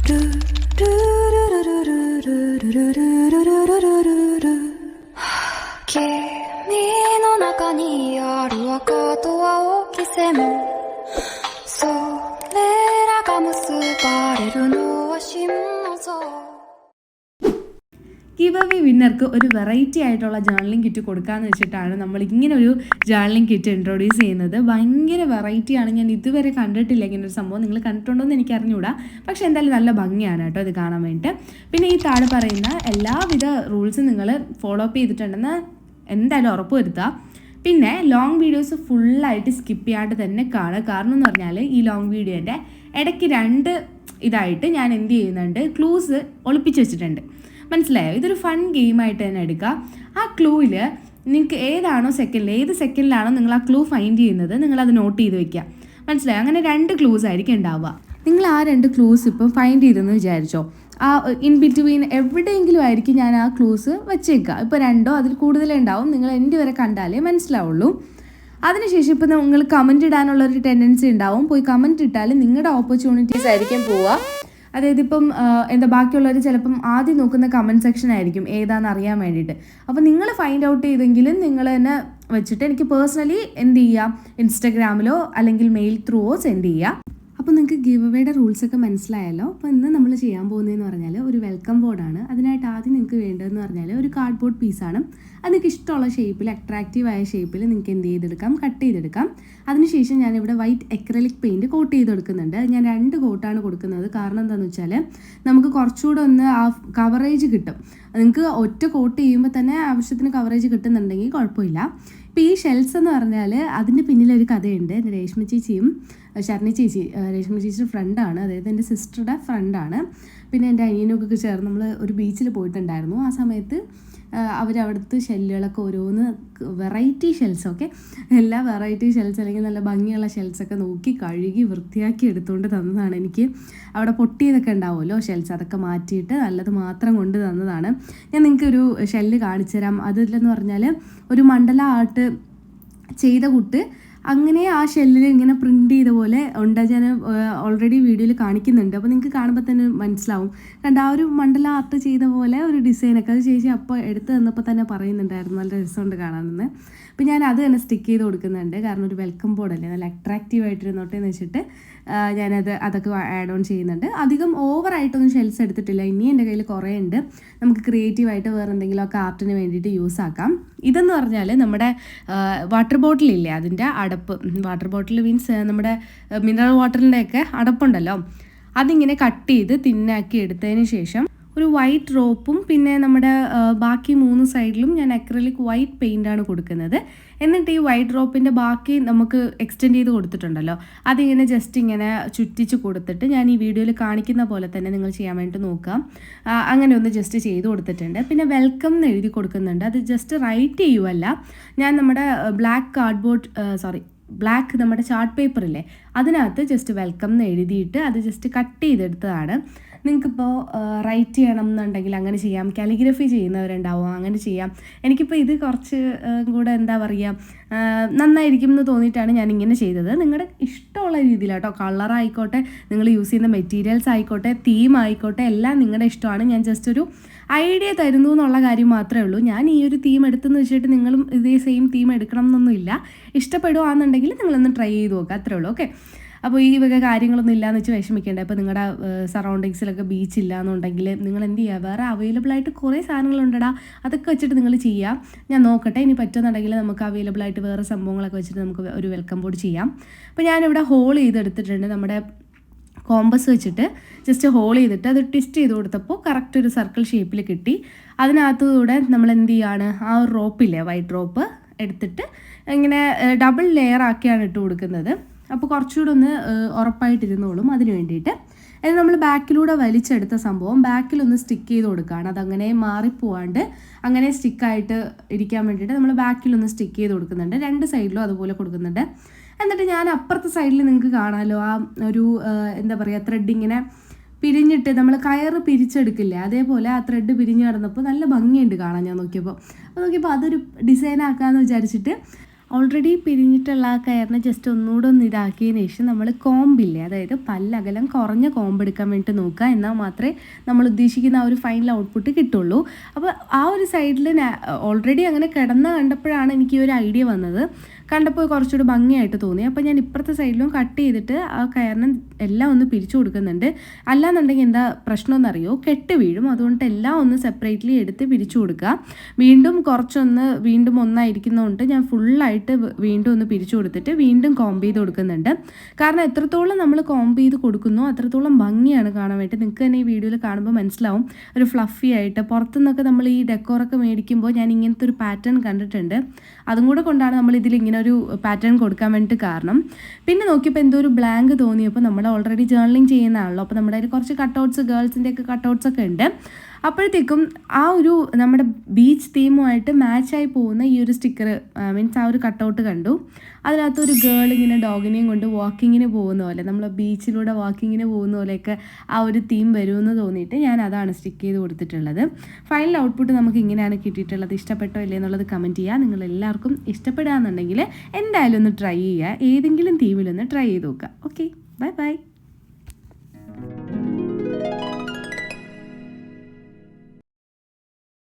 の中にある赤と青き線それらが結ばれるのは心の像ഗിവ് away വിന്നർക്ക് ഒരു variety ആയിട്ടുള്ള journaling kit കൊടുക്കാമെന്ന് വെച്ചിട്ടാണ് നമ്മൾ ഇങ്ങനെ ഒരു ജേർണലിംഗ് കിറ്റ് ഇൻട്രൊഡ്യൂസ് ചെയ്യുന്നത്. ഭയങ്കര വെറൈറ്റിയാണ്, ഞാൻ ഇതുവരെ കണ്ടിട്ടില്ല ഇങ്ങനെ ഒരു സംഭവം. നിങ്ങൾ കണ്ടിട്ടുണ്ടോ എന്ന് എനിക്ക് അറിഞ്ഞുകൂടാ, പക്ഷേ എന്തായാലും നല്ല ഭംഗിയാണ് കേട്ടോ ഇത് കാണാൻ വേണ്ടിയിട്ട്. പിന്നെ ഈ താഴെ പറയുന്ന എല്ലാവിധ റൂൾസും നിങ്ങൾ ഫോളോ അപ്പ് ചെയ്തിട്ടുണ്ടെന്ന് എന്തായാലും ഉറപ്പ് വരുത്തുക. പിന്നെ ലോങ് വീഡിയോസ് ഫുള്ളായിട്ട് സ്കിപ്പ് ചെയ്യാണ്ട് തന്നെ കാണുക. കാരണം എന്ന് പറഞ്ഞാൽ ഈ ലോങ് വീഡിയോൻ്റെ ഇടയ്ക്ക് രണ്ട് ഇതായിട്ട് ഞാൻ എന്ത് ചെയ്യുന്നുണ്ട്, ക്ലൂസ് ഒളിപ്പിച്ച് വെച്ചിട്ടുണ്ട്. മനസ്സിലായോ? ഇതൊരു ഫൺ ഗെയിമായിട്ട് തന്നെ എടുക്കുക. ആ ക്ലൂവിൽ നിങ്ങൾക്ക് ഏത് സെക്കൻഡിലാണോ നിങ്ങൾ ആ ക്ലൂ ഫൈൻഡ് ചെയ്യുന്നത്, നിങ്ങളത് നോട്ട് ചെയ്ത് വെക്കുക. മനസ്സിലായോ? അങ്ങനെ രണ്ട് ക്ലൂസ് ആയിരിക്കും ഉണ്ടാവുക. നിങ്ങൾ ആ രണ്ട് ക്ലൂസ് ഇപ്പം ഫൈൻഡ് ചെയ്തെന്ന് വിചാരിച്ചോ, ആ ഇൻ ബിറ്റ്വീൻ എവിടെയെങ്കിലും ആയിരിക്കും ഞാൻ ആ ക്ലൂസ് വെച്ചേക്കുക. ഇപ്പോൾ രണ്ടോ അതിൽ കൂടുതലുണ്ടാവും, നിങ്ങൾ എൻ്റെ വരെ കണ്ടാലേ മനസ്സിലാവുള്ളൂ. അതിനുശേഷം ഇപ്പോൾ നിങ്ങൾ കമൻറ്റ് ഇടാനുള്ളൊരു ടെൻഡൻസി ഉണ്ടാവും. പോയി കമൻറ്റ് ഇട്ടാൽ നിങ്ങളുടെ ഓപ്പർച്യൂണിറ്റീസ് ആയിരിക്കും പോവുക. അതായത് ഇപ്പം ബാക്കിയുള്ളവർ ചിലപ്പം ആദ്യം നോക്കുന്ന കമൻറ്റ് സെക്ഷൻ ആയിരിക്കും ഏതാണെന്ന് അറിയാൻ വേണ്ടിയിട്ട്. അപ്പോൾ നിങ്ങൾ ഫൈൻഡ് ഔട്ട് ചെയ്തെങ്കിലും നിങ്ങൾ തന്നെ വെച്ചിട്ട് എനിക്ക് പേഴ്സണലി എന്ത് ചെയ്യുക, ഇൻസ്റ്റഗ്രാമിലോ അല്ലെങ്കിൽ മെയിൽ ത്രൂവോ സെൻഡ് ചെയ്യുക. അപ്പോൾ നിങ്ങൾക്ക് ഗിവ് അവേയുടെ റൂൾസൊക്കെ മനസ്സിലായല്ലോ. അപ്പോൾ ഇന്ന് നമ്മൾ ചെയ്യാൻ പോകുന്നതെന്ന് പറഞ്ഞാൽ ഒരു വെൽക്കം ബോർഡാണ്. അതിനായിട്ട് ആദ്യം നിങ്ങൾക്ക് വേണ്ടതെന്ന് പറഞ്ഞാൽ ഒരു കാർഡ്ബോർഡ് പീസാണ്. അത് നിങ്ങൾക്ക് ഇഷ്ടമുള്ള ഷേപ്പിൽ, അട്രാക്റ്റീവായ ഷേപ്പിൽ നിങ്ങൾക്ക് എന്ത് ചെയ്തെടുക്കാം, കട്ട് ചെയ്തെടുക്കാം. അതിനുശേഷം ഞാനിവിടെ വൈറ്റ് എക്രലിക് പെയിൻറ്റ് കോട്ട് ചെയ്ത് കൊടുക്കുന്നുണ്ട്. ഞാൻ 2 കോട്ടാണ് കൊടുക്കുന്നത്. കാരണം എന്താണെന്ന് വെച്ചാൽ നമുക്ക് കുറച്ചുകൂടെ ഒന്ന് ആ കവറേജ് കിട്ടും. നിങ്ങൾക്ക് ഒറ്റ കോട്ട് ചെയ്യുമ്പോൾ തന്നെ ആവശ്യത്തിന് കവറേജ് കിട്ടുന്നുണ്ടെങ്കിൽ കുഴപ്പമില്ല. ഇപ്പോൾ ഈ ഷെൽസ് എന്ന് പറഞ്ഞാൽ അതിൻ്റെ പിന്നിലൊരു കഥയുണ്ട്. എൻ്റെ രേഷ്മ ചേച്ചിയും ശരണി ചേച്ചി, രേഷ്മ ചേച്ചിയുടെ ഫ്രണ്ടാണ്, അതായത് എൻ്റെ സിസ്റ്ററുടെ ഫ്രണ്ടാണ്. പിന്നെ എൻ്റെ അനിയനൊക്കെ ചേർന്ന് നമ്മൾ ഒരു ബീച്ചിൽ പോയിട്ടുണ്ടായിരുന്നു. ആ സമയത്ത് അവരവിടുത്തെ ഷെല്ലുകളൊക്കെ ഓരോന്ന് വെറൈറ്റി ഷെൽസൊക്കെ, എല്ലാ വെറൈറ്റി ഷെൽസ് അല്ലെങ്കിൽ നല്ല ഭംഗിയുള്ള ഷെൽസൊക്കെ നോക്കി കഴുകി വൃത്തിയാക്കി എടുത്തുകൊണ്ട് തന്നതാണ് എനിക്ക്. അവിടെ പൊട്ടിയതൊക്കെ ഉണ്ടാവുമല്ലോ ഷെൽസ്, അതൊക്കെ മാറ്റിയിട്ട് നല്ലത് മാത്രം കൊണ്ട് തന്നതാണ്. ഞാൻ നിങ്ങൾക്കൊരു ഷെല്ല് കാണിച്ചു തരാം. അതിലെന്ന് പറഞ്ഞാൽ ഒരു മണ്ഡല ആർട്ട് ചെയ്ത കുട്ട് അങ്ങനെ ആ ഷെല്ലിൽ ഇങ്ങനെ പ്രിൻ്റ് ചെയ്ത പോലെ ഉണ്ട്. ഞാൻ ഓൾറെഡി വീഡിയോയിൽ കാണിക്കുന്നുണ്ട്. അപ്പോൾ നിങ്ങൾക്ക് കാണുമ്പോൾ തന്നെ മനസ്സിലാവും. കണ്ട ആ ഒരു മണ്ഡല ആർട്ട് ചെയ്ത പോലെ ഒരു ഡിസൈനൊക്കെ അത് ചേച്ചി അപ്പോൾ എടുത്ത് തന്നപ്പോൾ തന്നെ പറയുന്നുണ്ടായിരുന്നു നല്ല രസമുണ്ട് കാണാമെന്ന്. അപ്പോൾ ഞാൻ അത് തന്നെ സ്റ്റിക്ക് ചെയ്ത് കൊടുക്കുന്നുണ്ട്. കാരണം ഒരു വെൽക്കം ബോർഡല്ലേ, നല്ല അട്രാക്റ്റീവ് ആയിട്ടിരുന്നോട്ടെ എന്ന് വെച്ചിട്ട് അതൊക്കെ ആഡ് ഓൺ ചെയ്യുന്നുണ്ട്. അധികം ഓവറായിട്ടൊന്നും ഷെൽസ് എടുത്തിട്ടില്ല. ഇനി എൻ്റെ കയ്യിൽ കുറേ ഉണ്ട്. നമുക്ക് ക്രിയേറ്റീവായിട്ട് വേറെ എന്തെങ്കിലുമൊക്കെ ആർട്ടിന് വേണ്ടിയിട്ട് യൂസ് ആക്കാം. ഇതെന്ന് പറഞ്ഞാൽ നമ്മുടെ വാട്ടർ ബോട്ടിലില്ലേ, അതിൻ്റെ അടപ്പ്. വാട്ടർ ബോട്ടിൽ മീൻസ് നമ്മുടെ മിനറൽ വാട്ടറിൻ്റെയൊക്കെ അടപ്പുണ്ടല്ലോ, അതിങ്ങനെ കട്ട് ചെയ്ത് തിന്നാക്കി എടുത്തതിന് ശേഷം ഒരു വൈറ്റ് റോപ്പും പിന്നെ നമ്മുടെ ബാക്കി 3 സൈഡിലും ഞാൻ അക്രലിക് വൈറ്റ് പെയിൻ്റാണ് കൊടുക്കുന്നത്. എന്നിട്ട് ഈ വൈറ്റ് റോപ്പിൻ്റെ ബാക്കി നമുക്ക് എക്സ്റ്റെൻഡ് ചെയ്ത് കൊടുത്തിട്ടുണ്ടല്ലോ, അതിങ്ങനെ ജസ്റ്റ് ഇങ്ങനെ ചുറ്റിച്ച് കൊടുത്തിട്ട് ഞാൻ ഈ വീഡിയോയിൽ കാണിക്കുന്ന പോലെ തന്നെ നിങ്ങൾ ചെയ്യാൻ വേണ്ടി നോക്കാം. അങ്ങനെ ഒന്ന് ജസ്റ്റ് ചെയ്ത് കൊടുത്തിട്ടുണ്ട്. പിന്നെ വെൽക്കം എന്ന് എഴുതി കൊടുക്കുന്നുണ്ട്. അത് ജസ്റ്റ് റൈറ്റ് ചെയ്യുമല്ല, ഞാൻ നമ്മുടെ ബ്ലാക്ക് നമ്മുടെ ചാർട്ട് പേപ്പറില്ലേ അതിനകത്ത് ജസ്റ്റ് വെൽക്കം എന്ന് എഴുതിയിട്ട് അത് ജസ്റ്റ് കട്ട് ചെയ്തെടുത്തതാണ്. നിങ്ങൾക്കിപ്പോൾ റൈറ്റ് ചെയ്യണം എന്നുണ്ടെങ്കിൽ അങ്ങനെ ചെയ്യാം, കാലിഗ്രഫി ചെയ്യുന്നവരുണ്ടാവും അങ്ങനെ ചെയ്യാം. എനിക്കിപ്പോൾ ഇത് കുറച്ച് കൂടെ എന്താ പറയുക നന്നായിരിക്കും എന്ന് തോന്നിയിട്ടാണ് ഞാനിങ്ങനെ ചെയ്തത്. നിങ്ങളുടെ ഇഷ്ടമുള്ള രീതിയിലാട്ടോ, കളറായിക്കോട്ടെ, നിങ്ങൾ യൂസ് ചെയ്യുന്ന മെറ്റീരിയൽസ് ആയിക്കോട്ടെ, തീം ആയിക്കോട്ടെ, എല്ലാം നിങ്ങളുടെ ഇഷ്ടമാണ്. ഞാൻ ജസ്റ്റ് ഒരു ഐഡിയ തരുന്നു എന്നുള്ള കാര്യം മാത്രമേ ഉള്ളൂ. ഞാൻ ഈ ഒരു തീം എടുത്തെന്ന് വെച്ചിട്ട് നിങ്ങളും ഇതേ സെയിം തീം എടുക്കണം എന്നൊന്നുമില്ല. ഇഷ്ടപ്പെടുകയാണെന്നുണ്ടെങ്കിൽ നിങ്ങളൊന്ന് ട്രൈ ചെയ്ത് നോക്കുക, അത്രേ ഉള്ളൂ. ഓക്കെ, അപ്പോൾ ഈ വക കാര്യങ്ങളൊന്നും ഇല്ലയെന്ന് വെച്ച് വിഷമിക്കേണ്ട. ഇപ്പോൾ നിങ്ങളുടെ സറൗണ്ടിങ്സിലൊക്കെ ബീച്ച് ഇല്ല എന്നുണ്ടെങ്കിൽ നിങ്ങൾ എന്ത് ചെയ്യുക, വേറെ അവൈലബിൾ ആയിട്ട് കുറേ സാധനങ്ങളുണ്ടടാ, അതൊക്കെ വെച്ചിട്ട് നിങ്ങൾ ചെയ്യുക. ഞാൻ നോക്കട്ടെ, ഇനി പറ്റുന്നുണ്ടെങ്കിൽ നമുക്ക് അവൈലബിൾ ആയിട്ട് വേറെ സംഭവങ്ങളൊക്കെ വെച്ചിട്ട് നമുക്ക് ഒരു വെൽക്കം ബോർഡ് ചെയ്യാം. അപ്പോൾ ഞാനിവിടെ ഹോൾ ചെയ്തെടുത്തിട്ടുണ്ട്. നമ്മുടെ കോമ്പസ് വെച്ചിട്ട് ജസ്റ്റ് ഹോൾ ചെയ്തിട്ട് അത് ട്വിസ്റ്റ് ചെയ്ത് കൊടുത്തപ്പോൾ കറക്റ്റ് ഒരു സർക്കിൾ ഷേപ്പിൽ കിട്ടി. അതിനകത്തൂടെ നമ്മൾ എന്ത് ചെയ്യുകയാണ്, ആ ഒരു റോപ്പില്ലേ വൈറ്റ് റോപ്പ് എടുത്തിട്ട് ഇങ്ങനെ ഡബിൾ ലെയർ ആക്കിയാണ് ഇട്ട് കൊടുക്കുന്നത്. അപ്പോൾ കുറച്ചുകൂടെ ഒന്ന് ഉറപ്പായിട്ടിരുന്നോളും അതിന് വേണ്ടിയിട്ട്. അത് നമ്മൾ ബാക്കിലൂടെ വലിച്ചെടുത്ത സംഭവം ബാക്കിലൊന്ന് സ്റ്റിക്ക് ചെയ്ത് കൊടുക്കുകയാണ്. അതങ്ങനെ മാറിപ്പോവാണ്ട് അങ്ങനെ സ്റ്റിക്കായിട്ട് ഇരിക്കാൻ വേണ്ടിയിട്ട് നമ്മൾ ബാക്കിലൊന്ന് സ്റ്റിക്ക് ചെയ്ത് കൊടുക്കുന്നുണ്ട്. 2 സൈഡിലും അതുപോലെ കൊടുക്കുന്നുണ്ട്. എന്നിട്ട് ഞാൻ അപ്പുറത്തെ സൈഡിൽ നിങ്ങൾക്ക് കാണാമല്ലോ ആ ഒരു എന്താ പറയുക ത്രെഡ് ഇങ്ങനെ പിരിഞ്ഞിട്ട് നമ്മൾ കയറ് പിരിച്ചെടുക്കില്ലേ, അതേപോലെ ആ ത്രെഡ് പിരിഞ്ഞ് കിടന്നപ്പോൾ നല്ല ഭംഗിയുണ്ട് കാണാൻ. ഞാൻ നോക്കിയപ്പോൾ അതൊരു ഡിസൈൻ ആക്കാമെന്ന് വിചാരിച്ചിട്ട് ഓൾറെഡി പിരിഞ്ഞിട്ടുള്ള ആ കയറിനെ ജസ്റ്റ് ഒന്നുകൂടെ ഒന്ന് ഇതാക്കിയതിന് ശേഷം നമ്മൾ കോമ്പില്ലേ, അതായത് പല്ലകലം കുറഞ്ഞ കോമ്പ് എടുക്കാൻ വേണ്ടിയിട്ട് നോക്കുക. എന്നാൽ മാത്രമേ നമ്മൾ ഉദ്ദേശിക്കുന്ന ആ ഒരു ഫൈനൽ ഔട്ട്പുട്ട് കിട്ടുള്ളൂ. അപ്പോൾ ആ ഒരു സൈഡിൽ ഓൾറെഡി അങ്ങനെ കിടന്ന് കണ്ടപ്പോഴാണ് എനിക്ക് ഈ ഒരു ഐഡിയ വന്നത്. കണ്ടപ്പോൾ കുറച്ചുകൂടി ഭംഗിയായിട്ട് തോന്നി. അപ്പോൾ ഞാൻ ഇപ്പുറത്തെ സൈഡിലും കട്ട് ചെയ്തിട്ട് ആ കയറിന് എല്ലാം ഒന്ന് പിരിച്ചു കൊടുക്കുന്നുണ്ട്. അല്ലാന്നുണ്ടെങ്കിൽ എന്താ പ്രശ്നമെന്നറിയോ, കെട്ട് വീഴും. അതുകൊണ്ട് എല്ലാം ഒന്ന് സെപ്പറേറ്റ്ലി എടുത്ത് പിരിച്ചു കൊടുക്കുക. വീണ്ടും കുറച്ചൊന്ന് വീണ്ടും ഒന്നായിരിക്കുന്നതുകൊണ്ട് ഞാൻ ഫുള്ളായിട്ട് വീണ്ടും ഒന്ന് പിരിച്ചു കൊടുത്തിട്ട് വീണ്ടും കോംബ് ചെയ്ത് കൊടുക്കുന്നുണ്ട്. കാരണം എത്രത്തോളം നമ്മൾ കോംബ് ചെയ്ത് കൊടുക്കുന്നോ അത്രത്തോളം ഭംഗിയാണ് കാണാൻ വേണ്ടി. നിങ്ങൾക്ക് തന്നെ ഈ വീഡിയോയിൽ കാണുമ്പോൾ മനസ്സിലാവും, ഒരു ഫ്ലഫി ആയിട്ട്. പുറത്തുനിന്നൊക്കെ നമ്മൾ ഈ ഡെക്കോറൊക്കെ മേടിക്കുമ്പോൾ ഞാൻ ഇങ്ങനത്തെ ഒരു പാറ്റേൺ കണ്ടിട്ടുണ്ട്. അതും കൂടെ കൊണ്ടാണ് നമ്മൾ ഇതിൽ ഇങ്ങനെ ഒരു പാറ്റേൺ കൊടുക്കാൻ വേണ്ടിയിട്ട് കാരണം. പിന്നെ നോക്കിയപ്പോൾ എന്തോ ഒരു ബ്ലാങ്ക് തോന്നിയപ്പോൾ നമ്മൾ ഓൾറെഡി ജേർണലിങ് ചെയ്യുന്നതാണല്ലോ. അപ്പോൾ നമ്മുടെ അതിൽ കുറച്ച് കട്ടൗട്ട്സ്, ഗേൾസിൻ്റെയൊക്കെ കട്ടൗട്ട്സ് ഒക്കെ ഉണ്ട്. അപ്പോഴത്തേക്കും ആ ഒരു നമ്മുടെ ബീച്ച് തീമുമായിട്ട് മാച്ചായി പോകുന്ന ഈ ഒരു സ്റ്റിക്കർ, മീൻസ് ആ ഒരു കട്ടൗട്ട് കണ്ടു. അതിനകത്തൊരു ഗേൾ ഇങ്ങനെ ഡോഗിനെയും കൊണ്ട് വാക്കിങ്ങിന് പോകുന്ന പോലെ, നമ്മൾ ബീച്ചിലൂടെ വാക്കിങ്ങിന് പോകുന്ന പോലെയൊക്കെ ആ ഒരു തീം വരുമെന്ന് തോന്നിയിട്ട് ഞാൻ അതാണ് സ്റ്റിക്ക് ചെയ്ത് കൊടുത്തിട്ടുള്ളത്. ഫൈനൽ ഔട്ട്പുട്ട് നമുക്ക് ഇങ്ങനെയാണ് കിട്ടിയിട്ടുള്ളത്. ഇഷ്ടപ്പെട്ടോ ഇല്ലേ എന്നുള്ളത് കമൻറ്റ് ചെയ്യുക. നിങ്ങൾ എല്ലാവർക്കും ഇഷ്ടപ്പെടുകയെന്നുണ്ടെങ്കിൽ എന്തായാലും ഒന്ന് ട്രൈ ചെയ്യുക. ഏതെങ്കിലും തീമിലൊന്ന് ട്രൈ ചെയ്ത് നോക്കുക. Okay, bye bye.